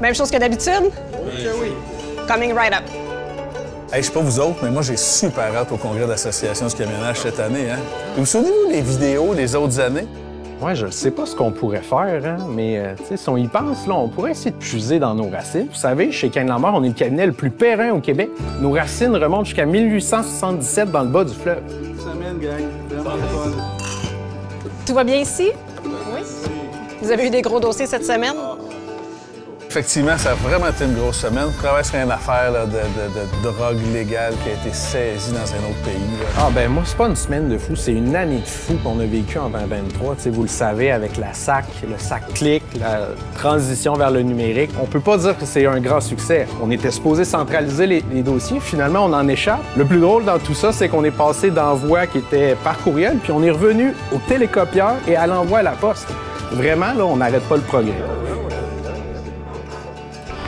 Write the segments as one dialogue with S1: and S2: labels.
S1: Même chose que d'habitude?
S2: Oui.
S1: Coming right up.
S3: Hey, je sais pas vous autres, mais moi, j'ai super hâte au congrès de l'Association du camionnage cette année. Hein? Vous souvenez-vous des vidéos des autres années?
S2: Ouais, je ne sais pas ce qu'on pourrait faire, hein, mais si on y pense, là, on pourrait essayer de puiser dans nos racines. Vous savez, chez Cain-Lambert, on est le cabinet le plus périn au Québec. Nos racines remontent jusqu'à 1877 dans le bas du fleuve.
S4: Semaine, gang. Vraiment fun.
S1: Tout va bien ici? Oui. Vous avez eu des gros dossiers cette semaine?
S3: Effectivement, ça a vraiment été une grosse semaine. Je travaille sur une affaire là, de drogue légale qui a été saisie dans un autre pays. Là.
S2: Ah ben moi, c'est pas une semaine de fou, c'est une année de fou qu'on a vécu en 2023. T'sais, vous le savez, avec la SAC, le SAC clic, la transition vers le numérique. On peut pas dire que c'est un grand succès. On était supposé centraliser les dossiers, finalement, on en échappe. Le plus drôle dans tout ça, c'est qu'on est passé d'envoi qui était par courriel, puis on est revenu au télécopieur et à l'envoi à la poste. Vraiment, là, on n'arrête pas le progrès.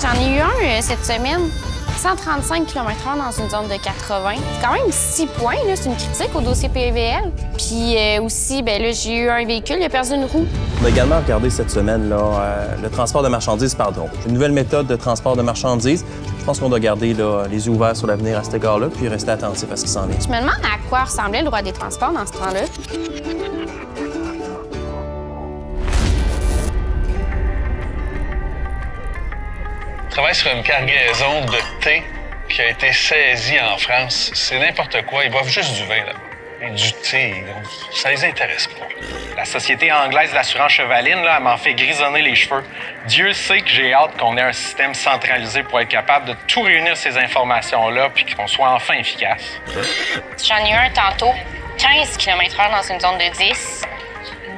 S5: J'en ai eu un cette semaine, 135 km/h dans une zone de 80. C'est quand même 6 points, c'est une critique au dossier PVL. Puis aussi, ben là, j'ai eu un véhicule, il a perdu une roue.
S6: On a également regardé cette semaine là, le transport de marchandises par drone. Une nouvelle méthode de transport de marchandises. Je pense qu'on doit garder là, les yeux ouverts sur l'avenir à cet égard-là, puis rester attentif à ce qui s'en vient.
S5: Je me demande à quoi ressemblait le droit des transports dans ce temps-là.
S7: Je travaille sur une cargaison de thé qui a été saisie en France. C'est n'importe quoi. Ils boivent juste du vin, là. Et du thé, ça les intéresse pas.
S8: La Société anglaise d'assurance chevaline, là, elle m'en fait grisonner les cheveux. Dieu sait que j'ai hâte qu'on ait un système centralisé pour être capable de tout réunir ces informations-là puis qu'on soit enfin efficace.
S5: J'en ai eu un tantôt, 15 km/h dans une zone de 10,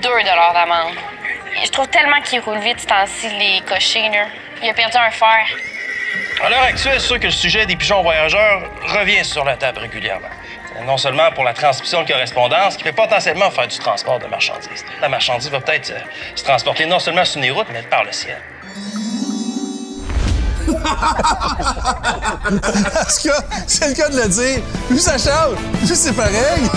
S5: 2 $ d'amende. Je trouve tellement qu'il roule vite ce temps-ci, les cochers, là. Il a perdu un fer.
S6: À l'heure actuelle, c'est sûr que le sujet des pigeons voyageurs revient sur la table régulièrement. Non seulement pour la transmission de correspondance, qui peut potentiellement faire du transport de marchandises. La marchandise va peut-être se transporter non seulement sur les routes, mais par le ciel.
S3: Parce que c'est le cas de le dire. Plus ça change, plus c'est pareil.